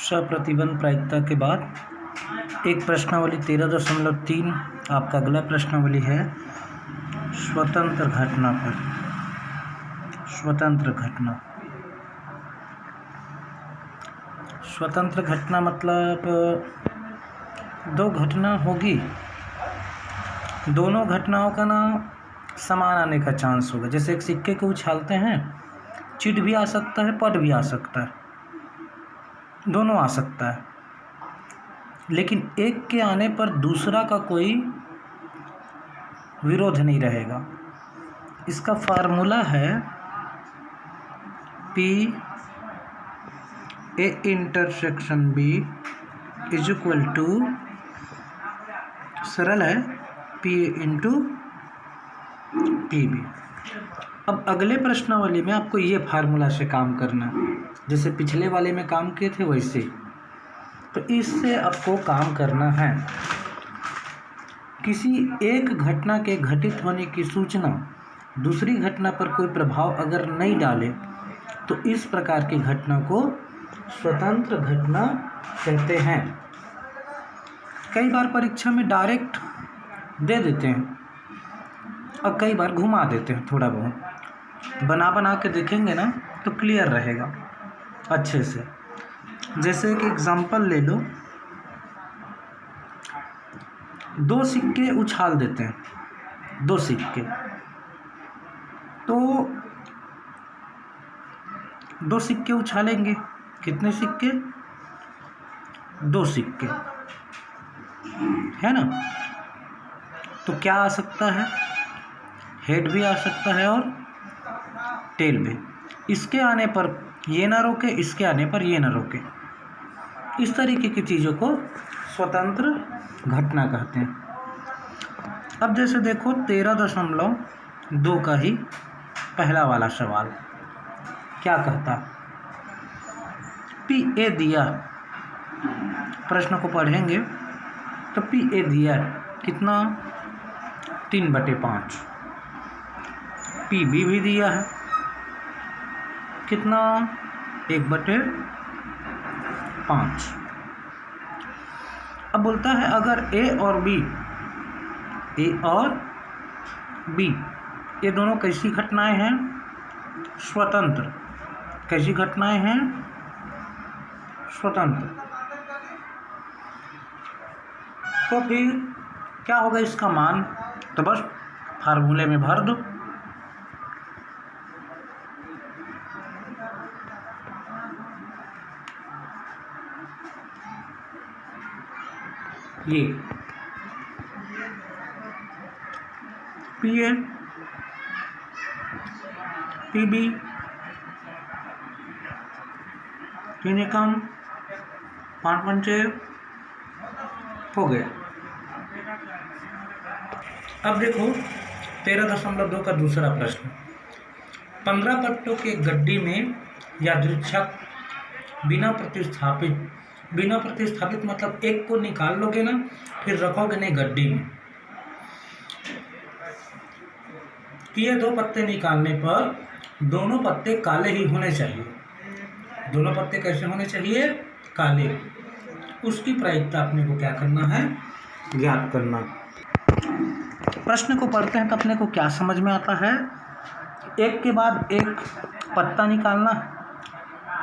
सप्रतिबंध प्रायिकता के बाद एक प्रश्नावली 13.3 आपका अगला प्रश्नावली है स्वतंत्र घटना पर। स्वतंत्र घटना मतलब दो घटना होगी, दोनों घटनाओं का ना समान आने का चांस होगा। जैसे एक सिक्के को उछालते हैं, चिट भी आ सकता है, पट भी आ सकता है, दोनों आ सकता है, लेकिन एक के आने पर दूसरा का कोई विरोध नहीं रहेगा। इसका फार्मूला है P A intersection B is equal to, सरल है, P A इंटू PB। अब अगले प्रश्नावली में आपको ये फार्मूला से काम करना है, जैसे पिछले वाले में काम किए थे वैसे। तो इससे आपको काम करना है। किसी एक घटना के घटित होने की सूचना दूसरी घटना पर कोई प्रभाव अगर नहीं डाले तो इस प्रकार की घटना को स्वतंत्र घटना कहते हैं। कई बार परीक्षा में डायरेक्ट दे देते हैं और कई बार घुमा देते हैं, थोड़ा बहुत बना के देखेंगे ना तो क्लियर रहेगा अच्छे से। जैसे कि एग्जांपल ले लो, दो सिक्के उछाल देते हैं, दो सिक्के, तो दो सिक्के उछालेंगे, कितने सिक्के? दो सिक्के, है ना। तो क्या आ सकता है? हेड भी आ सकता है और टेल भी। इसके आने पर ये ना रोके, इसके आने पर ये ना रोके। इस तरीके की चीज़ों को स्वतंत्र घटना कहते हैं। अब जैसे देखो 13.2 का ही पहला वाला सवाल क्या कहता, PA दिया, प्रश्न को पढ़ेंगे तो PA दिया कितना? 3/5। PB भी दिया है कितना? 1/5। अब बोलता है अगर A और B ये दोनों कैसी घटनाएं हैं? स्वतंत्र। कैसी घटनाएं हैं? स्वतंत्र। तो फिर क्या होगा इसका मान? तो बस फार्मूले में भर दो। ये PA PB तीन कम 5 हो गया। अब देखो 13.2 का दूसरा प्रश्न, 15 पट्टों के गड्डी में यादृच्छिक बिना प्रतिस्थापित मतलब एक को निकाल लोगे ना, फिर रखोगे नहीं गड्डी में। ये दो पत्ते निकालने पर दोनों पत्ते काले ही होने चाहिए। दोनों पत्ते कैसे होने चाहिए? काले। उसकी प्रायिकता अपने को क्या करना है? ज्ञात करना। प्रश्न को पढ़ते हैं तो अपने को क्या समझ में आता है? एक के बाद एक पत्ता निकालना,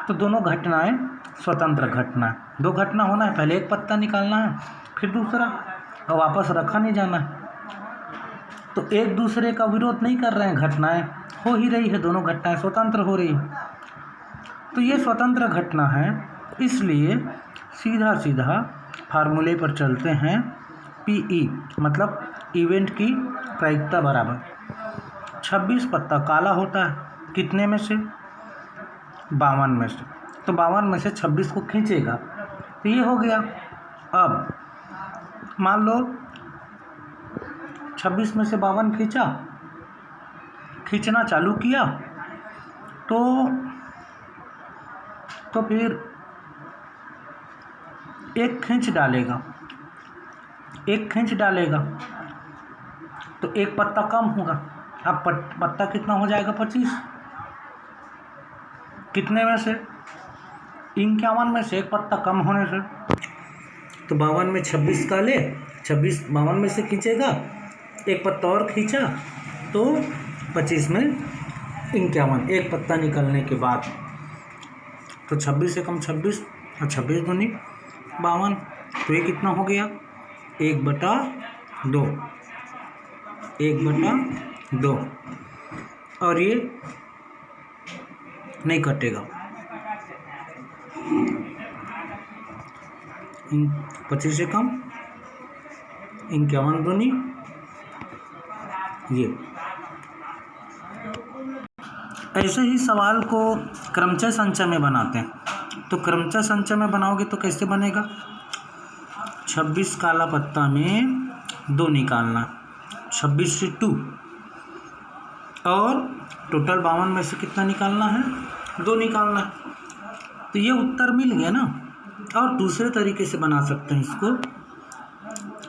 तो दोनों घटनाएं स्वतंत्र घटना। दो घटना होना है, पहले एक पत्ता निकालना है, फिर दूसरा, और वापस रखा नहीं जाना है। तो एक दूसरे का विरोध नहीं कर रहे हैं, घटनाएं हो ही रही है, दोनों घटनाएं स्वतंत्र हो रही है। तो ये स्वतंत्र घटना है, इसलिए सीधा फार्मूले पर चलते हैं। PE मतलब इवेंट की प्रायिकता बराबर 26 पत्ता काला होता है, कितने में से? 52 में से। तो 52 में से 26 को खींचेगा, तो ये हो गया। अब मान लो 26 में से 52 खींचना चालू किया, तो फिर एक खींच डालेगा, तो एक पत्ता कम होगा। अब पत्ता कितना हो जाएगा? 25। कितने में से? 51 में से एक पत्ता कम होने से, तो 52 में 26 काले, 26 52 में से खींचेगा, एक पत्ता और खींचा तो 25 में 51, एक पत्ता निकलने के बाद, तो 26 से कम 26 और 26 दूनी 52, तो ये कितना हो गया 1/2, 1/2, और ये नहीं कटेगा। 25 से कम 51 दूनी ये। ऐसे ही सवाल को क्रमचय संचय में बनाते हैं। तो क्रमचय संचय में बनाओगे तो कैसे बनेगा, 26 काला पत्ता में 2 निकालना, 26 से 2, और टोटल 52 में से कितना निकालना है, 2 निकालना है। तो ये उत्तर मिल गया ना। और दूसरे तरीके से बना सकते हैं इसको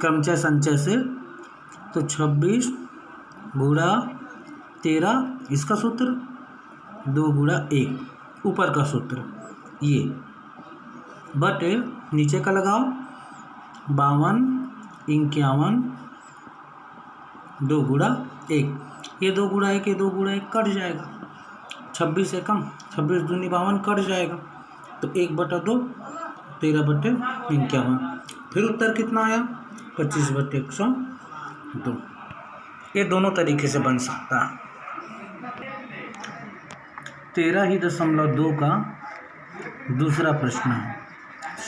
क्रमचय संचय से। तो 26 गुणा 13 इसका सूत्र, 2 गुणा 1 ऊपर का सूत्र ये, बटे नीचे का लगाओ 52 51 2 गुणा 1, ये 2 गुणा 1 ये 2 गुणा 1 कट जाएगा, 26 से कम 26 दूनी 52 कट जाएगा, तो 1/2 13/51, फिर उत्तर कितना आया 25/102। ये दोनों तरीके से बन सकता है। 13.2 का दूसरा प्रश्न है,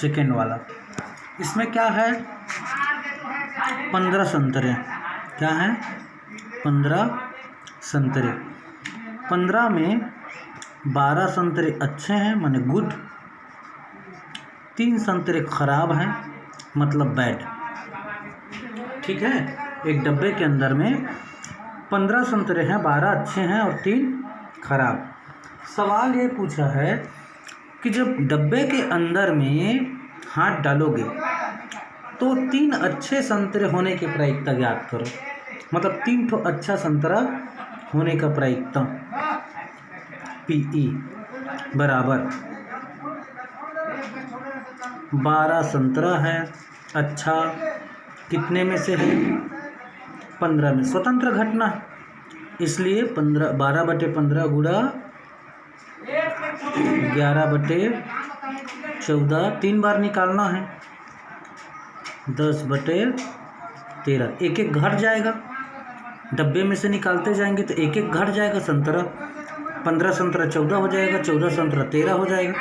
सेकेंड वाला। इसमें क्या है, 15 संतरे, क्या है 15 संतरे, 15 में 12 संतरे अच्छे हैं माने गुड, 3 संतरे खराब हैं मतलब बैड। ठीक है, एक डब्बे के अंदर में 15 संतरे हैं, 12 अच्छे हैं और 3 खराब। सवाल ये पूछा है कि जब डब्बे के अंदर में हाथ डालोगे तो 3 अच्छे संतरे होने की प्रायिकता ज्ञात करो, मतलब 3 ठो अच्छा संतरा होने का प्रायिकता PE बराबर 12 संतरा है अच्छा, कितने में से है 15 में, स्वतंत्र घटना है इसलिए 12/15 गुणा 11/14, 3 बार निकालना है, 10/13, एक एक घट जाएगा, डब्बे में से निकालते जाएंगे तो एक एक घट जाएगा संतरा, 15 संतरा 14 हो जाएगा, 14 संतरा 13 हो जाएगा,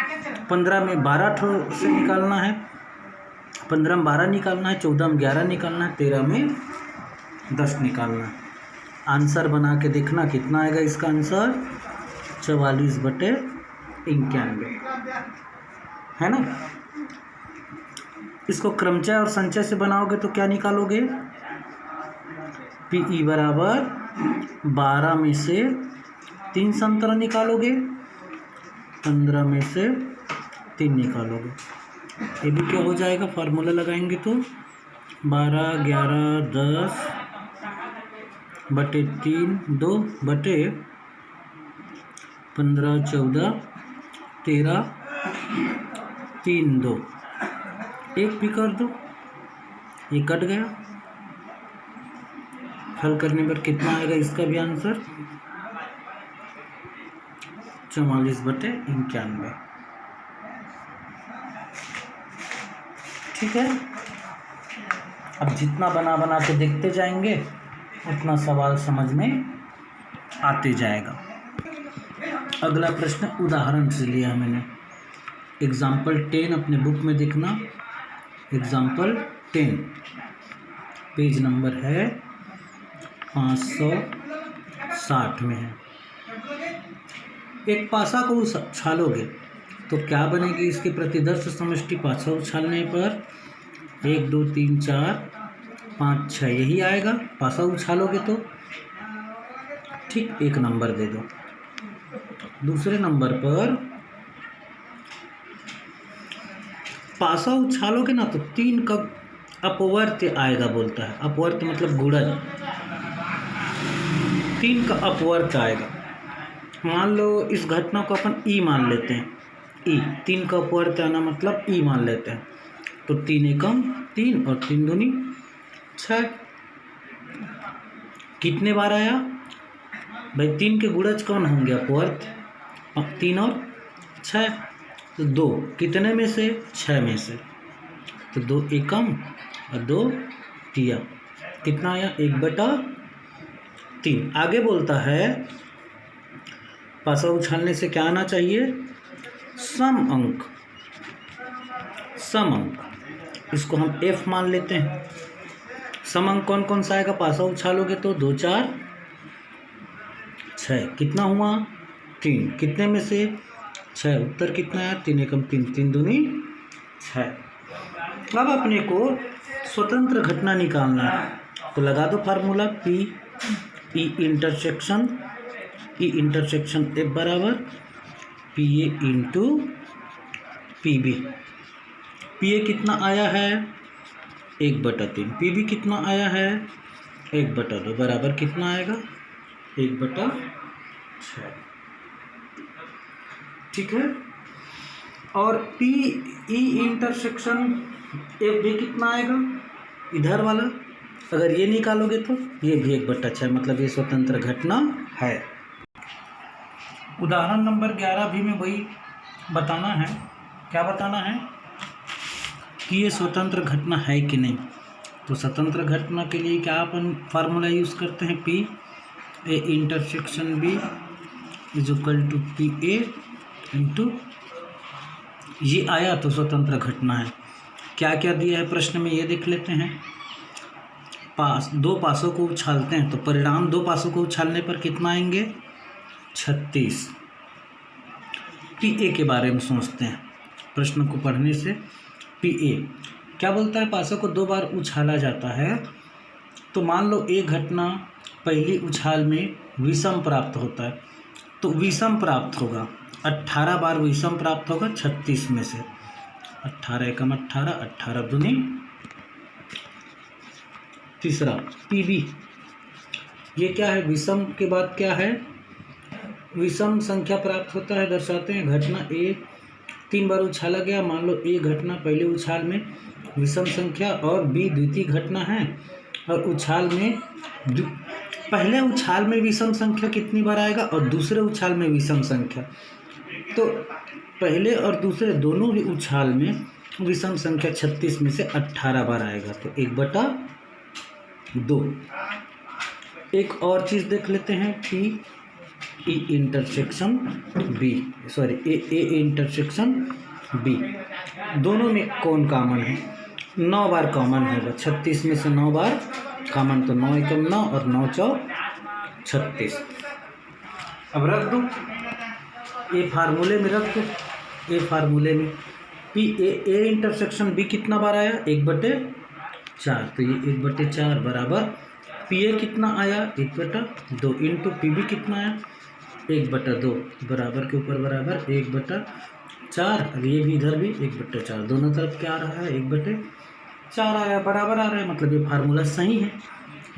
15 में 12 ठो से निकालना है, 15 में 12 निकालना है, 14 में 11 निकालना है, 13 में 10 निकालना है। आंसर बना के देखना कितना आएगा इसका आंसर 44/91 है ना। इसको क्रमचय और संचय से बनाओगे तो क्या निकालोगे, PE बराबर 12 में से 3 संतरा निकालोगे, 15 में से 3 निकालोगे, ये भी क्या हो जाएगा, फार्मूला लगाएंगे तो 12 11 10/3 2/15 14 13 3 2, एक भी कर दो, ये कट गया। हल करने पर कितना आएगा इसका भी आंसर 44/91। ठीक है, अब जितना बना के देखते जाएंगे उतना सवाल समझ में आते जाएगा। अगला प्रश्न उदाहरण से लिया मैंने, एग्जाम्पल 10 अपने बुक में देखना, एग्जाम्पल 10 पेज नंबर है 560 में है। एक पासा को उछालोगे तो क्या बनेगी इसकी प्रतिदर्श समष्टि, पासा उछालने पर 1 2 3 4 5 6 यही आएगा, पासा उछालोगे तो ठीक 1 नंबर दे दो। दूसरे नंबर पर पासा उछालोगे ना तो 3 का अपवर्त्य आएगा, बोलता है अपवर्त्य मतलब गुणज, 3 का अपवर्त्य आएगा। मान लो इस घटना को अपन ई मान लेते हैं, ई, 3 का अपवर्त आना मतलब ई मान लेते हैं। तो 3 एकम 3 और 3 दूनी 6। कितने बार आया भाई? 3 के गुणज कौन होंगे? अपवर्त। 3 और 6, तो 2 कितने में से? 6 में से। तो 2 एकम और 2 तिया, कितना आया? 1/3। आगे बोलता है पासा उछालने से क्या आना चाहिए? सम अंक। सम अंक, इसको हम F मान लेते हैं। सम अंक कौन कौन सा आएगा? पासा उछालोगे तो 2 4 6, कितना हुआ? 3, कितने में से? 6। उत्तर कितना है? 3 एकम 3, 3 दूनी 6। अब अपने को स्वतंत्र घटना निकालना है, तो लगा दो formula P E intersection F बराबर PA इंटू PB। PA कितना आया है? 1/3। PB कितना आया है? 1/2 बराबर कितना आएगा? 1/6। ठीक है। और PE इंटरसेक्शन F भी कितना आएगा? इधर वाला अगर ये निकालोगे तो ये भी 1/6, मतलब ये स्वतंत्र घटना है। उदाहरण नंबर 11 भी में वही बताना है। क्या बताना है? कि ये स्वतंत्र घटना है कि नहीं। तो स्वतंत्र घटना के लिए क्या अपन फार्मूला यूज़ करते हैं? P A intersection B is equal to PA into, ये आया तो स्वतंत्र घटना है। क्या क्या दिया है प्रश्न में ये देख लेते हैं। दो पासों को उछालते हैं तो परिणाम 2 पासों को उछालने पर कितना आएंगे? 36। PA के बारे में सोचते हैं प्रश्न को पढ़ने से। PA क्या बोलता है? पासों को 2 बार उछाला जाता है, तो मान लो एक घटना पहली उछाल में विषम प्राप्त होता है, तो विषम प्राप्त होगा 18 बार विषम प्राप्त होगा 36 में से। 18 एकम 18, 18 दूनी। तीसरा PB, ये क्या है? विषम के बाद क्या है? विषम संख्या प्राप्त होता है, दर्शाते हैं। घटना A 3 बार उछाला गया, मान लो A घटना पहले उछाल में विषम संख्या और B द्वितीय घटना है, और उछाल में पहले उछाल में विषम संख्या कितनी बार आएगा और दूसरे उछाल में विषम संख्या, तो पहले और दूसरे दोनों ही उछाल में विषम संख्या 36 में से 18 बार आएगा, तो 1/2। एक और चीज़ देख लेते हैं। PE intersection B, sorry A intersection B, दोनों में कौन कॉमन है? 9 बार कॉमन होगा। 36 में से 9 बार कॉमन, तो 9 एकम 9 और 9 चौक 36। अब रख दो, ये फार्मूले में रख दो। ये फार्मूले में A इंटरसेक्शन B कितना बार आया? 1/4, तो ये 1/4 बराबर PA कितना आया? 1/2 इंटू PB कितना आया? 1/2, बराबर के ऊपर बराबर 1/4। अब ये भी इधर भी 1/4, दोनों तरफ क्या आ रहा है? 1/4 आया, बराबर आ रहा है, मतलब ये फार्मूला सही है,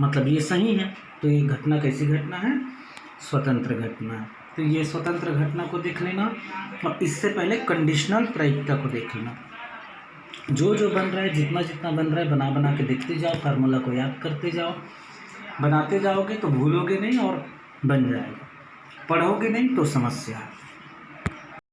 मतलब ये सही है। तो ये घटना कैसी घटना है? स्वतंत्र घटना है। तो ये स्वतंत्र घटना को देख लेना, और इससे पहले कंडीशनल प्रायिकता को देख लेना। जो जो बन रहा है, जितना जितना बन रहा है, बना बना के देखते जाओ, फार्मूला को याद करते जाओ। बनाते जाओगे तो भूलोगे नहीं और बन जाएगा, पढ़ोगे नहीं तो समस्या है।